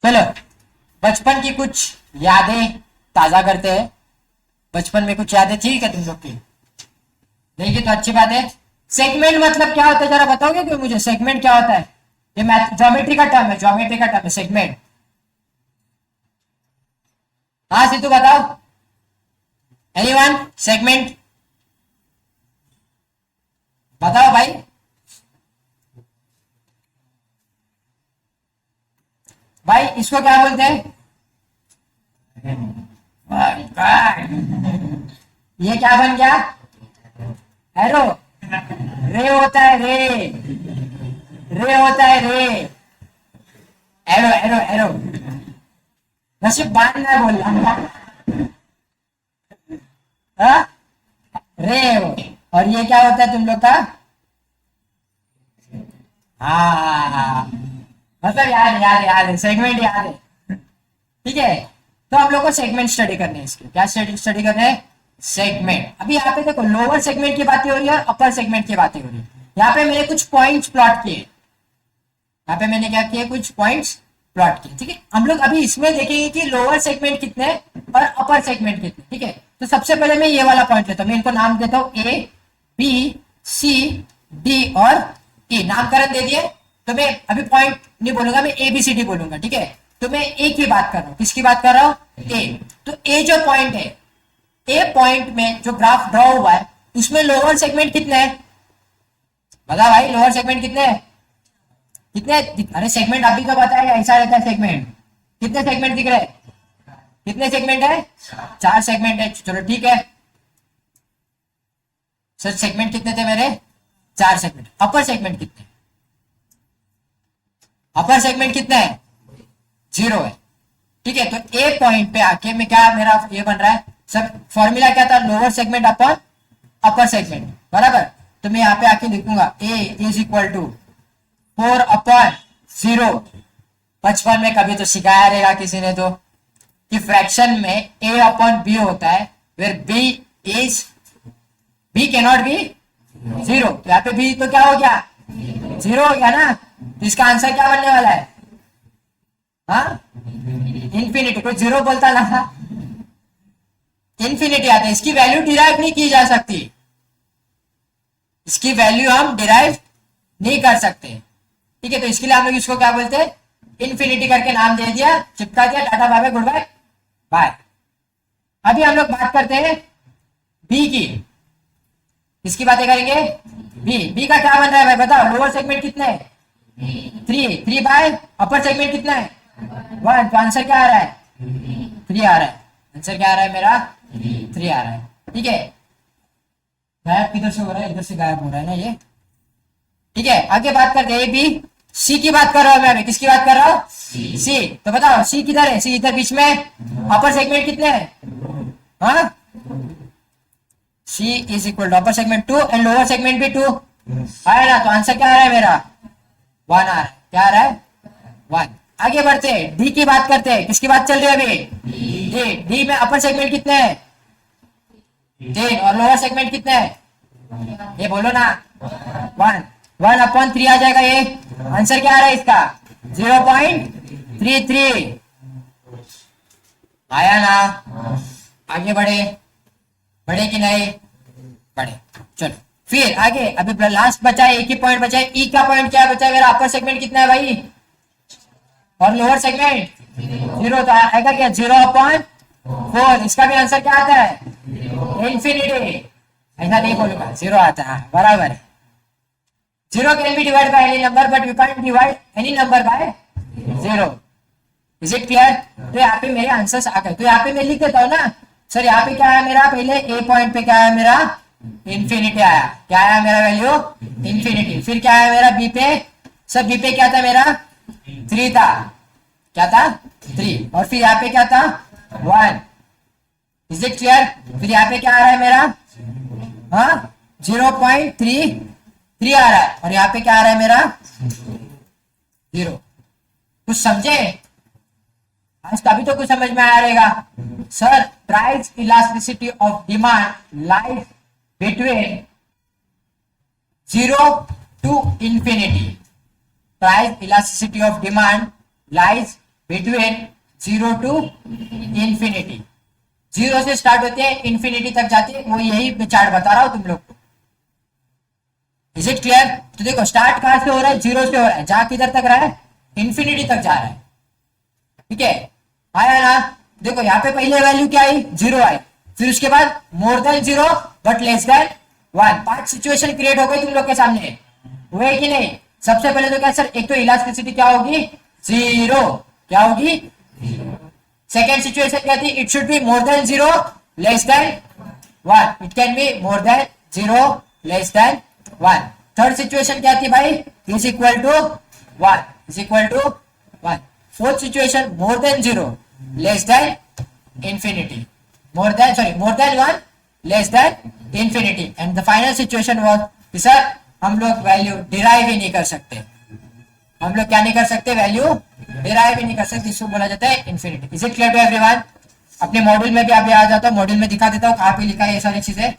चलो बचपन की कुछ यादें ताजा करते हैं। बचपन में कुछ यादें थी क्या तुम लोग की? नहीं की तो अच्छी बात है। सेगमेंट मतलब क्या होता है जरा बताओगे कि मुझे? सेगमेंट क्या होता है? ये मैथ ज्योमेट्री का टर्म है, ज्योमेट्री का टर्म है सेगमेंट। हाँ सीतू बताओ, एनीवन? सेगमेंट बताओ भाई। भाई इसको क्या बोलते हैं? ये क्या बन गया? एरो। रे होता है रे, रे होता है रे। Arrow arrow arrow. नसीब बांधना बोल रहा। रे हो। और ये क्या होता है तुम लोग का? हाँ मतलब याद याद याद है, सेगमेंट याद है। ठीक है, तो हम लोग को सेगमेंट स्टडी करने हैं। इसके क्या स्टडी करने हैं? सेगमेंट। अभी यहाँ पे देखो लोअर सेगमेंट की बातें हो रही है और अपर सेगमेंट की बातें हो रही है। यहाँ पे मैंने कुछ पॉइंट्स प्लॉट किए, यहाँ पे मैंने क्या किया? कुछ पॉइंट्स प्लॉट किए। ठीक है, हम लोग अभी इसमें देखेंगे कि लोअर सेगमेंट कितने और अपर सेगमेंट कितने। ठीक है, तो सबसे पहले मैं ये वाला पॉइंट लेता हूँ, मैं इनको नाम देता हूँ ए बी सी डी और ई। नामकरण दे दिए, तो मैं अभी पॉइंट नहीं बोलूंगा, मैं ए बी सी डी बोलूंगा। ठीक है, तो मैं ए की बात कर रहा हूँ। किसकी बात कर रहा हूँ? ए। तो ए जो पॉइंट है, ए पॉइंट में जो ग्राफ ड्रॉ हुआ है उसमें लोअर सेगमेंट कितने हैं? बता भाई, लोअर सेगमेंट कितने हैं? कितने? अरे सेगमेंट अभी तो बताया, ऐसा रहता है सेगमेंट। कितने सेगमेंट दिख रहे हैं? कितने सेगमेंट है? 4 सेगमेंट है। चलो ठीक है सर, सेगमेंट कितने थे मेरे? 4 सेगमेंट। अपर सेगमेंट कितने? अपर सेगमेंट कितने है? 0 है। ठीक है, तो ए पॉइंट पे आके मैं क्या मेरा ये बन रहा है सब? फॉर्मूला क्या था? Lower segment upon upper segment, बराबर। तो मैं यहाँ पे आके लिखूंगा ए इज इक्वल टू 4 अपॉन 0। बचपन में कभी तो सिखाया रहेगा किसी ने तो कि फ्रैक्शन में ए अपॉन बी होता है, where B can not be 0। तो यहाँ पे बी तो क्या हो गया? 0 हो गया ना। तो इसका आंसर क्या बनने वाला है? हाँ, इंफिनिटी। कोई 0 बोलता ना, इंफिनिटी आता है। इसकी वैल्यू डिराइव नहीं की जा सकती, इसकी वैल्यू हम डिराइव नहीं कर सकते। ठीक है, तो इसके लिए हम लोग इसको क्या बोलते हैं? इंफिनिटी करके नाम दे दिया, चिपका दिया, tata bye bye goodbye bye. अभी हम लोग बात करते हैं बी की। किसकी बातें करेंगे? बी का क्या बन रहा है भाई बताओ? लोअर सेगमेंट कितने है? 3 बाय अपर सेगमेंट कितना है? 1। तो आंसर क्या आ रहा है? 3 आ रहा है। आंसर क्या आ रहा है मेरा? 3 आ रहा है। ठीक है, गायब किधर से हो रहा है? इधर से गायब हो रहा है ना ये। ठीक है, आगे बात करते हैं बी सी की बात कर रहा हूं मैं अभी। किसकी बात कर रहा हूं? सी। तो बताओ सी किधर है? सी इधर बीच में। अपर सेगमेंट कितने हैं? हाँ, C is equal to upper segment 2 and lower segment भी 2 है ना। तो आंसर क्या आ रहा है मेरा? 1 आ रहा है। क्या आ रहा है? 1। आगे बढ़ते हैं, डी की बात करते हैं। किसकी बात चल रही है अभी? डी में अपर सेगमेंट कितने हैं? 3 और लोअर सेगमेंट कितने हैं? ये बोलो ना। 1 अपॉन 3 आ जाएगा ये। आंसर क्या आ रहा है इसका? 0.33 आया ना। आगे बढ़े, बढ़े कि नहीं? बढ़े। चलो फिर आगे, अभी लास्ट बचा है, एक ही पॉइंट बचा है। ई का पॉइंट क्या बचा है मेरा? अपर सेगमेंट कितना है भाई? और लोअर सेगमेंट 0। तो आएगा क्या? 0 अपॉन 4, इसका भी आंसर क्या आता है? इंफिनिटी। ऐसा नहीं बोलूंगा, 0 आता है, बराबर है। 0 can be divide by any number but we can't divide any number by 0। Is it clear? तो यहाँ पे मेरे आंसर्स आ गए, तो यहाँ पे मैं लिख देता हूँ ना सर, यहाँ पे क्या है मेरा, पहले ए पॉइंट पे क्या है मेरा, इंफिनिटी आया, क्या आया मेरा वैल्यू, इंफिनिटी। फिर क्या है मेरा बी पे, सर बी पे क्या था मेरा, 3 था, क्या था 3, और फिर यहाँ पे क्या था 1। Is it clear? फिर यहाँ पे क्या आ रहा है मेरा, हाँ 0.33 आ रहा है, और यहाँ पे क्या आ रहा है मेरा 0। कुछ समझे आज? तभी तो कुछ समझ में आया रहेगा। Sir price elasticity of demand lies between 0 to infinity। Price elasticity of demand lies between 0 to infinity। 0 से स्टार्ट होते हैं, इंफिनिटी तक जाते हैं, वो यही मैं चार्ट बता रहा हूं तुम लोग को। Is it clear? तो देखो स्टार्ट कहां से हो रहा है, 0 से हो रहा है, जहां किधर तक रहा है, इंफिनिटी तक जा रहा है। ठीक है, आया ना? देखो यहाँ पे पहले वैल्यू क्या आई, 0 आई, फिर उसके बाद मोर than 0 but less than 1। 5 situation create हो गए तुम लोग के सामने, हुए कि नहीं? सबसे पहले तो क्या सर, एक तो इलास्टिसिटी क्या होगी, 0, क्या होगी। सेकेंड सिचुएशन क्या थी, it should be more than 0 less than 1, it can be more than 0 less than 1। Third situation क्या थी भाई, is equal to 1, is equal to 1। Fourth situation more than 0 less than infinity, more than 1 less than infinity. And the final situation was sir हम लोग value derive ही नहीं कर सकते, हम लोग क्या नहीं कर सकते, वैल्यू डिराइव ही नहीं कर सकते, इसको बोला जाता है infinity. Is it clear to everyone? अपने मॉड्यूल में भी अभी आ जाता हूँ, मॉड्यूल में दिखा देता हूँ कहाँ पे लिखा है ये सारी चीजें।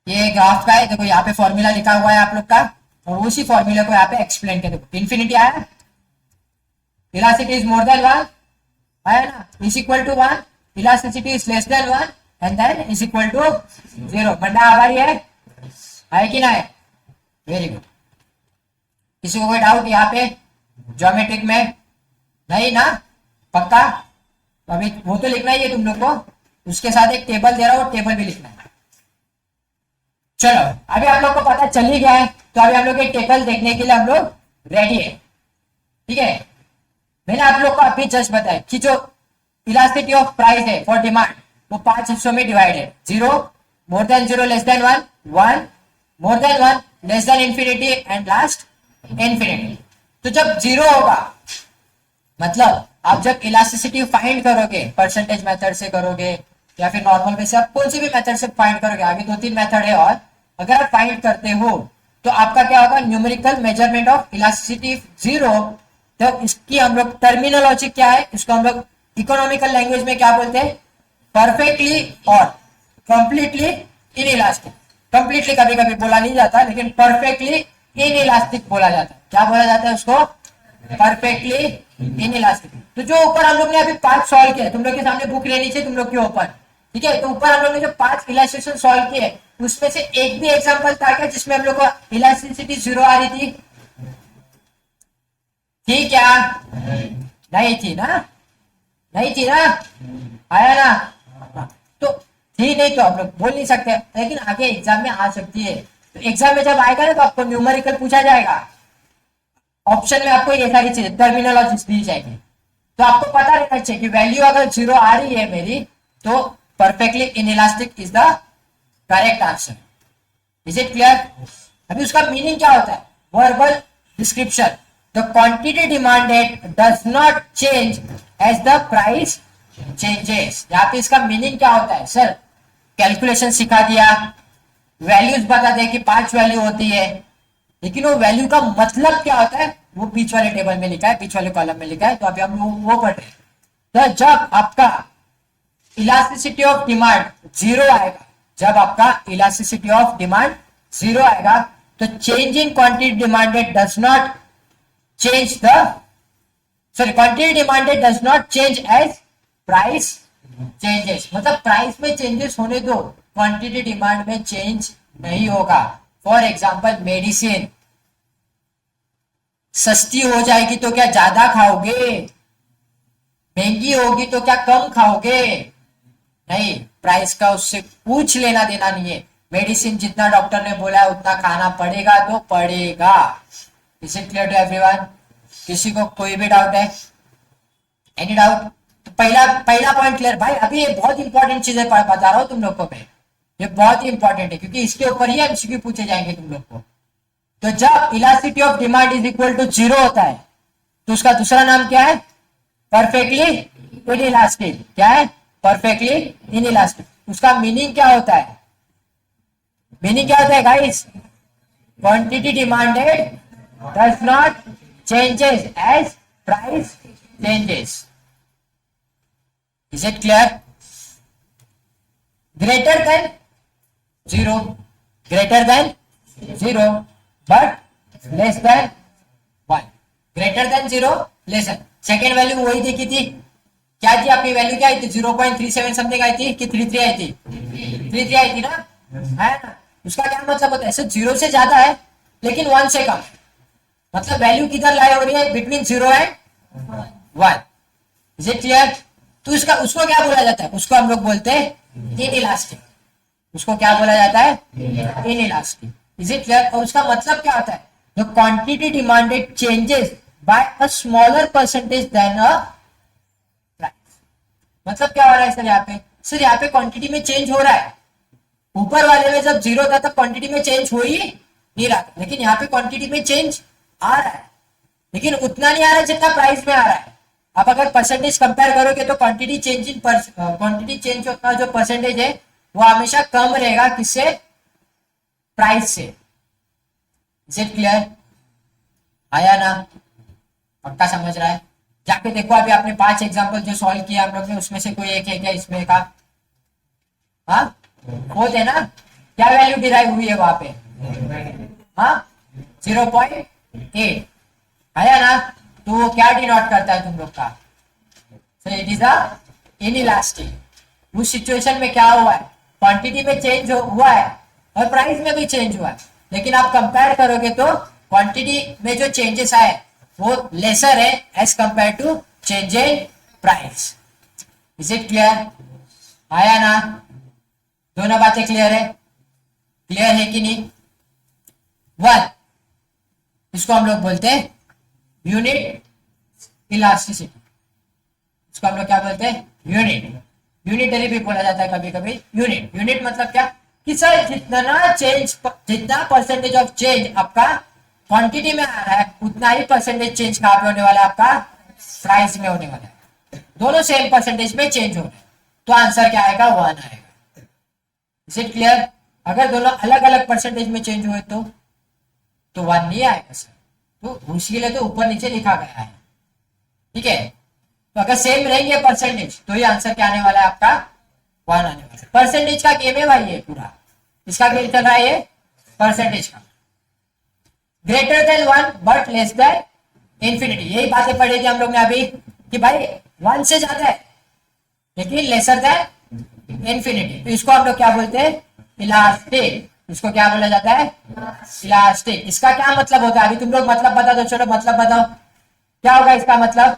ये ग्राफ का है, देखो यहाँ पे फॉर्मूला लिखा हुआ है आप लोग का, और उसी फॉर्मूला को यहाँ पे एक्सप्लेन कर देखो। इंफिनिटी आया, इलास्टिसिटी इज मोर देन 1 आया ना, is equal to 1, elasticity is less than 1 and then is equal to 0। बंदा आभारी है कि ना है? Very good. किसी को कोई डाउट यहाँ पे ज्योमेट्रिक में? नहीं ना, पक्का? अभी वो तो लिखना ही है तुम लोग को, उसके साथ एक टेबल दे रहा हूँ, टेबल भी लिखना है। चलो अभी आप लोग को पता चल ही गया है, तो अभी हम लोग एक टेबल देखने के लिए हम लोग रेडी है। ठीक है, मैंने आप लोग को अभी जस्ट बताया कि जो इलास्टिसिटी ऑफ प्राइस है फॉर डिमांड, वो 5 हिस्सों में डिवाइड है, 0, मोर than 0 less than 1, 1 more than 1 less than infinity and last infinity. तो जब 0 होगा, मतलब आप जब इलास्टिसिटी फाइंड करोगे, परसेंटेज मेथड से करोगे या फिर नॉर्मल में से, आप कौन से भी मेथड से फाइंड करोगे, आगे 2-3 मेथड है, और अगर आप फाइंड करते हो तो आपका क्या होगा, न्यूमेरिकल मेजरमेंट ऑफ इलास्टिसिटी 0। तो इसकी हम लोग टर्मिनोलॉजी क्या है, इसको हम लोग इकोनॉमिकल लैंग्वेज में क्या बोलते हैं, परफेक्टली और कंप्लीटली इनइलास्टिक। कंप्लीटली कभी कभी बोला नहीं जाता, लेकिन परफेक्टली इनइलास्टिक बोला जाता है। क्या बोला जाता है उसको, परफेक्टली इनइलास्टिक। तो जो ऊपर हम लोग ने अभी 5 सॉल्व किया, तुम लोग के सामने बुक लेनी चाहिए तुम लोग के ऊपर, ठीक है? तो ऊपर हम लोग ने जो 5 इलास्ट्रेशन सॉल्व किए, उसमें से एक भी एग्जांपल था क्या जिसमें हम लोग को इलास्टिसिटी 0 आ रही थी? थी क्या? नहीं थी ना, नहीं थी ना, आया ना? तो थी नहीं तो हम लोग बोल नहीं सकते, लेकिन आगे एग्जाम में आ सकती है। तो एग्जाम में जब आएगा ना तो आपको न्यूमेरिकल पूछा जाएगा, ऑप्शन में आपको ये सारी चीजें टर्मिनोलॉजी दी जाएगी, तो आपको पता रहना चाहिए कि वैल्यू अगर 0 आ रही है मेरी, तो perfectly inelastic is the correct answer. Is it clear? अभी उसका मीनिंग क्या होता है, verbal description, the quantity demanded does not change as the price changes. यहाँ पे इसका मीनिंग क्या होता है, सर कैलकुलेशन सिखा दिया, वैल्यूज बता दे कि 5 वैल्यू होती है, लेकिन वो वैल्यू का मतलब क्या होता है वो बीच वाले टेबल में लिखा है, बीच वाले कॉलम में लिखा है। तो अभी हम वो पढ़ रहे हैं। तो जब आपका इलास्टिसिटी ऑफ डिमांड 0 आएगा, जब आपका इलास्टिसिटी ऑफ डिमांड 0 आएगा, तो change in quantity demanded does not change the, sorry, quantity demanded does not change as price changes. मतलब प्राइस में चेंजेस होने दो, क्वांटिटी डिमांड में चेंज नहीं होगा। फॉर एग्जाम्पल मेडिसिन सस्ती हो जाएगी तो क्या ज्यादा खाओगे? महंगी होगी तो क्या कम खाओगे? नहीं, प्राइस का उससे कुछ लेना देना नहीं है। मेडिसिन जितना डॉक्टर ने बोला है उतना खाना पड़ेगा तो पड़ेगा। Is it clear to everyone? किसी को कोई भी डाउट है? Any doubt? तो पहला पहला पॉइंट क्लियर भाई। अभी ये बहुत इंपॉर्टेंट चीजें बता रहा हूं तुम लोग को मैं, ये बहुत ही इंपॉर्टेंट है क्योंकि इसके ऊपर ही एमसीक्यू पूछे जाएंगे तुम लोग को। तो जब elasticity of demand is equal to 0 होता है तो उसका दूसरा नाम क्या है? Perfectly inelastic. क्या है? Perfectly inelastic. उसका मीनिंग क्या होता है? मीनिंग क्या होता है guys? Quantity demanded does not changes as price changes. Is it clear? Greater than 0, greater than 0 but less than 1। Greater than 0, less than. Second value वही देखी थी, क्या थी अपनी वैल्यू? क्या आई थी? 0.37 समथिंग आई थी कि 33 आई थी? 33 आई थी ना, है ना? उसका क्या मतलब होता है? ऐसे 0 से ज्यादा है लेकिन 1 से कम, मतलब वैल्यू किधर लाई हो रही है? Between 0 and 1। Is it clear? तो उसका उसको क्या बोला जाता है? उसको हम लोग बोलते हैं इनइलास्टिक। उसको क्या बोला जाता है? इनइलास्टिक। Is it clear? और उसका मतलब क्या होता है? The quantity demanded changes by a smaller percentage than a price. मतलब क्या हो रहा है सर यहाँ पे? सर यहाँ पे क्वांटिटी में चेंज हो रहा है। ऊपर वाले में जब 0 था तब क्वांटिटी में चेंज हो ही नहीं रहा था, लेकिन यहाँ पे क्वांटिटी में चेंज आ रहा है, लेकिन उतना नहीं आ रहा है जितना प्राइस में आ रहा है। आप अगर परसेंटेज कंपेयर करोगे तो क्वांटिटी चेंज का जो परसेंटेज है वो हमेशा कम रहेगा, किससे? प्राइस से। Is it clear? आया ना? पक्का समझ रहा है? जाके देखो अभी आपने 5 एग्जांपल जो सॉल्व किया हम लोग ने, उसमें से कोई एक है क्या इसमें का? हाँ, वो थे ना? क्या वैल्यू डिराइव हुई है वहां पे? हाँ, 0.8 आया ना? तो वो क्या डिनोट करता है तुम लोग का? It is a inelastic. उस सिचुएशन में क्या हुआ है? क्वांटिटी में चेंज हुआ है और प्राइस में भी चेंज हुआ है, लेकिन आप कंपेयर करोगे तो क्वांटिटी में जो चेंजेस आए वो लेसर है as compare to change in price. Is it clear? आया ना? दोनों बातें क्लियर है? क्लियर है कि नहीं? 1, इसको हम लोग बोलते हैं यूनिट इलास्टिसिटी। इसको हम लोग क्या बोलते हैं? यूनिटरी भी बोला जाता है कभी कभी। यूनिट मतलब क्या? कि सर जितना परसेंटेज ऑफ चेंज आपका क्वांटिटी में आ रहा है उतना ही परसेंटेज चेंज कहां पे होने वाला है? आपका प्राइस में होने वाला है। दोनों सेम परसेंटेज में चेंज हो रहे हैं तो आंसर क्या आएगा? 1 आएगा। Is it clear? अगर दोनों अलग अलग परसेंटेज में चेंज हुए तो 1 नहीं आएगा सर। तो उसके लिए तो ऊपर नीचे लिखा गया है, ठीक है? तो अगर सेम रहेंगे परसेंटेज तो ये आंसर क्या आने वाला है? आपका 1 आने वाला है। परसेंटेज का गेम है भाई ये पूरा। इसका गेम चल रहा है ये परसेंटेज का। Greater than 1 but less than infinity. यही बातें पढ़ी थी हम लोग ने अभी कि भाई 1 से ज्यादा है लेकिन लेसर देन इंफिनिटी। तो इसको हम लोग क्या बोलते हैं? इलास्टिक। इसको क्या बोला जाता है? इलास्टिक। इसका क्या मतलब होता है? अभी तुम लोग मतलब बता दो, चलो मतलब बताओ क्या होगा इसका मतलब?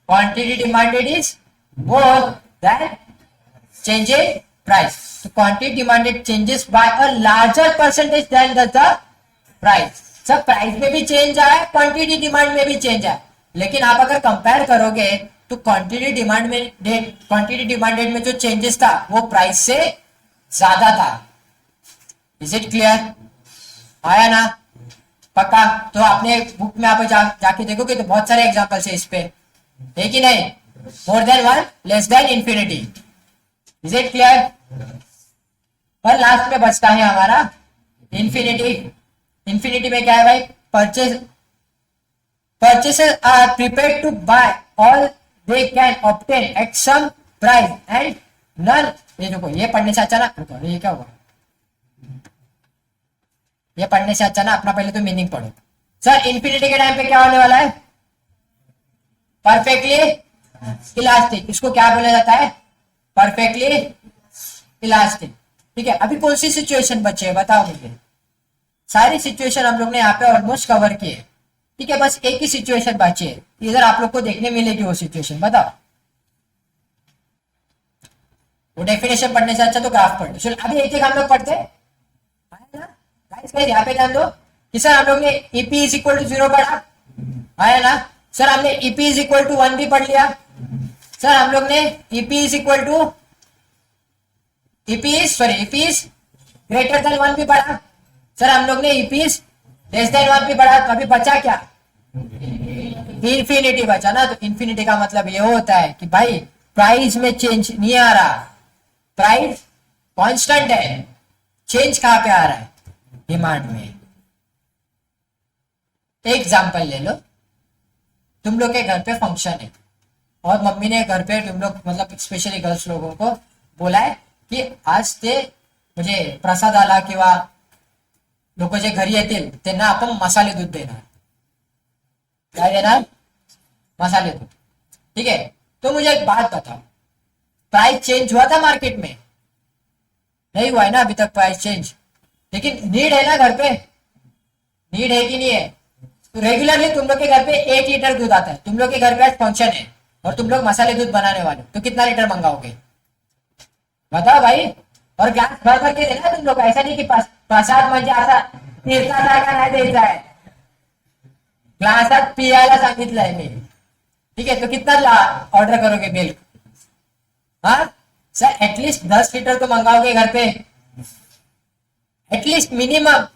Quantity demanded is more than change in price. तो quantity demanded changes by a larger percentage than the price. सब प्राइस में भी चेंज आया, क्वांटिटी डिमांड में भी चेंज आया, लेकिन आप अगर कंपेयर करोगे तो क्वांटिटी डिमांडेड में जो चेंजेस था वो प्राइस से ज्यादा था। Is it clear? आया ना? पक्का? तो आपने बुक में आप जाके देखोगे तो बहुत सारे एग्जांपल्स है इस पे, है कि नहीं? मोर than 1, less than infinity. Is it clear? पर लास्ट में बचता है हमारा इंफिनिटी। इंफिनिटी में क्या है भाई? Purchasers are prepared to buy all they can obtain at some price and none। ये देखो, ये पढ़ने से अच्छा ना, ये क्या हुआ? ये पढ़ने से अच्छा ना अपना पहले तो मीनिंग पढ़ो। सर इंफिनिटी के टाइम पे क्या होने वाला है? Perfectly elastic. इसको क्या बोला जाता है? Perfectly elastic. ठीक है, अभी कौन सी सिचुएशन बचे है बताओ मुझे? सारी सिचुएशन हम लोग ने यहाँ पे ऑलमोस्ट कवर की है। ठीक है, बस एक ही सिचुएशन बची है, इधर आप लोग को देखने मिलेगी वो सिचुएशन। बताओ, वो डेफिनेशन पढ़ने से अच्छा तो ग्राफ पढ़ लो। चलो अभी एक एक हम लोग पढ़ते हैं गाइस। यहाँ पे ध्यान दो कि सर हम लोग ने ईपी इज इक्वल टू 0 पढ़ा, आया ना सर। हमने ईपी इज इक्वल टू 1 भी पढ़ लिया सर। हम लोग ने EP is equal to EP is greater than 1 भी पढ़ा सर। हम लोग ने ईपी इज लेस देन 1 भी पढ़ा। तो अभी बचा क्या? इंफिनिटी बचा ना। तो इंफिनिटी का मतलब ये होता है कि भाई प्राइस में चेंज नहीं आ रहा, प्राइस कांस्टेंट है, चेंज कहां पे आ रहा है? डिमांड में। एग्जाम्पल ले लो, तुम लोग के घर पे फंक्शन है और मम्मी ने घर पे तुम लोग मतलब स्पेशली गर्ल्स लोगों को बोला है की आज ते म्हणजे प्रसादाला किंवा लोक जे घरी येतील त्यांना आपण मसाले दूध देणार। काय देणार? मसाले दूध। ठीक है, तो मुझे एक बात बताओ, प्राइस चेंज हुआ था मार्केट में? नहीं हुआ है ना अभी तक प्राइस चेंज, लेकिन नीड है ना घर पे, नीड है कि नहीं है? तो रेगुलरली तुम लोग के घर पे 1 लीटर दूध आता है, तुम लोग के घर पे आज फंक्शन है और तुम लोग मसाले दूध बनाने वाले, तो कितना लीटर मंगाओगे? बताओ भाई। और ग्लास भर भर के देना तुम लोग, ऐसा नहीं कि प्रसाद म्हणजे असा तीर्थासारखा नाही द्यायचा आहे, ग्लासात पियाला सांगितलंय मी। ठीक है, तो कितना ऑर्डर करोगे मिल्क? हाँ सर, एटलीस्ट 10 लीटर तो मंगाओगे घर पे, एटलीस्ट मिनिमम।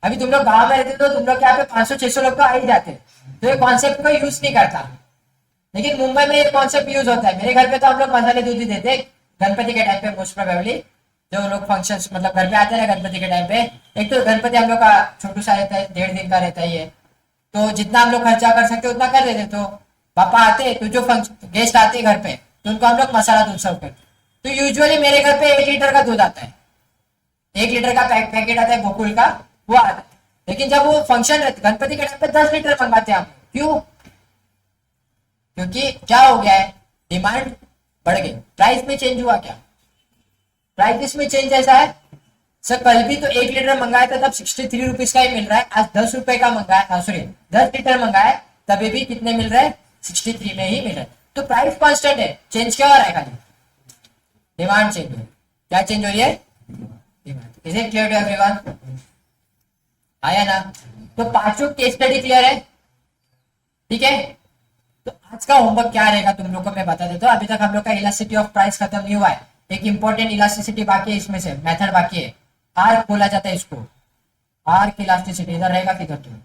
अभी तुम लोग गांव में रहते तो तुम लोग यहाँ पे 500-600 लोग तो आ ही जाते, तो ये कॉन्सेप्ट को यूज नहीं करता, लेकिन मुंबई में ये कॉन्सेप्ट यूज होता है। मेरे घर पे तो हम लोग मसाले दूध ही देते गणपति के टाइम पे, मोस्ट प्रोबेबली जो लोग फंक्शन मतलब घर पे आते हैं गणपति के टाइम पे। एक तो गणपति हम लोग का छोटू सा रहता है, 1.5 दिन का रहता ही है, तो जितना हम लोग खर्चा कर सकते उतना कर देते। तो पापा आते तो जो गेस्ट आते घर पे तो उनको हम लोग मसाला दूध सर्व करते। तो यूजुअली मेरे घर पे 1 लीटर का दूध आता है, 1 लीटर का पैकेट आता है गोकुल का, वो आता है। लेकिन जब वो फंक्शन रहते गणपति के टाइम पे 10 लीटर मंगाते हैं हम। क्यों? क्योंकि क्या हो गया है, डिमांड बढ़ गई। प्राइस में चेंज हुआ क्या? प्राइस में चेंज ऐसा है सर, कल भी तो 1 लीटर मंगाया था तब 63 रुपीज का ही मिल रहा है, आज 10 रुपए का मंगाया, सॉरी 10 लीटर मंगाया तभी भी कितने मिल रहा है? 63 में ही मिल रहा है। तो प्राइस कांस्टेंट है, चेंज क्या हो रहा है? खाली डिमांड चेंज हो रही है। क्या चेंज हो रही है? Demand. Is it clear to everyone? आया ना? तो पांचों केस स्टडी क्लियर है? ठीक है, तो आज का होमवर्क क्या रहेगा तुम लोग को मैं बता देता हूँ। अभी तक हम लोग का इलास्टिसिटी ऑफ प्राइस खत्म नहीं हुआ है, एक इंपॉर्टेंट इलास्टिसिटी बाकी है, इसमें से मेथड बाकी है, आर्क बोला जाता है इसको, आर्क इलास्टिसिटी। इधर रहेगा किधर तुम,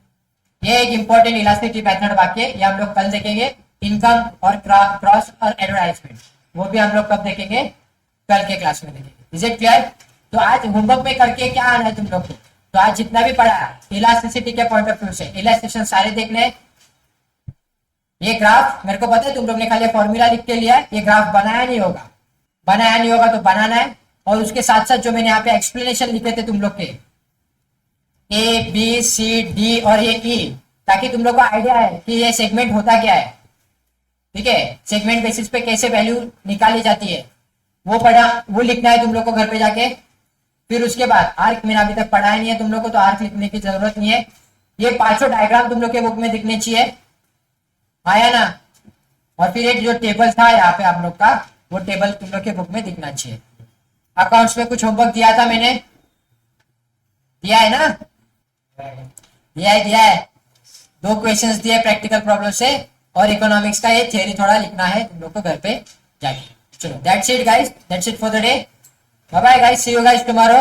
ये एक इंपॉर्टेंट इलास्टिसिटी मेथड बाकी है, ये हम लोग कल देखेंगे। इनकम और क्रॉस और एडवर्टाइजमेंट, वो भी हम लोग कब देखेंगे? कल के क्लास में देखेंगे। Is it clear? तो आज होमवर्क में करके क्या आना है तुम लोग को? तो आज जितना भी पढ़ा इलास्टिसिटी के पॉइंट ऑफ व्यू से, इलास्टिसिटी सारे देखने। ये ग्राफ मेरे को पता है तुम लोग ने खाली फॉर्मूला लिख के लिया है, ये ग्राफ बनाया नहीं होगा, तो बनाना है। और उसके साथ साथ जो मैंने यहाँ पे एक्सप्लेनेशन लिखे थे तुम लोग के A, B, C, D और ये E, ताकि तुम लोग को आइडिया है कि ये सेगमेंट होता क्या है। ठीक है, सेगमेंट बेसिस पे कैसे वैल्यू निकाली जाती है वो पढ़ा, वो लिखना है तुम लोग को घर पे जाके। फिर उसके बाद आर्क मैंने अभी तक पढ़ाया नहीं है तुम लोग को, तो आर्क लिखने की जरूरत नहीं है। ये पांचों डायग्राम तुम लोग के बुक में दिखने चाहिए, आया ना? और फिर एक जो टेबल था यहाँ पे आप लोग का, वो टेबल तुम लोग के बुक में दिखना चाहिए। अकाउंट्स में कुछ होमवर्क दिया था मैंने, दिया है ना? दिया है 2 क्वेश्चंस दिए प्रैक्टिकल प्रॉब्लम से, और इकोनॉमिक्स का ये थ्योरी थोड़ा लिखना है तुम लोग को घर पे जाके। चलो that's it guys, that's it for the day. Bye bye guys, see you guys tomorrow.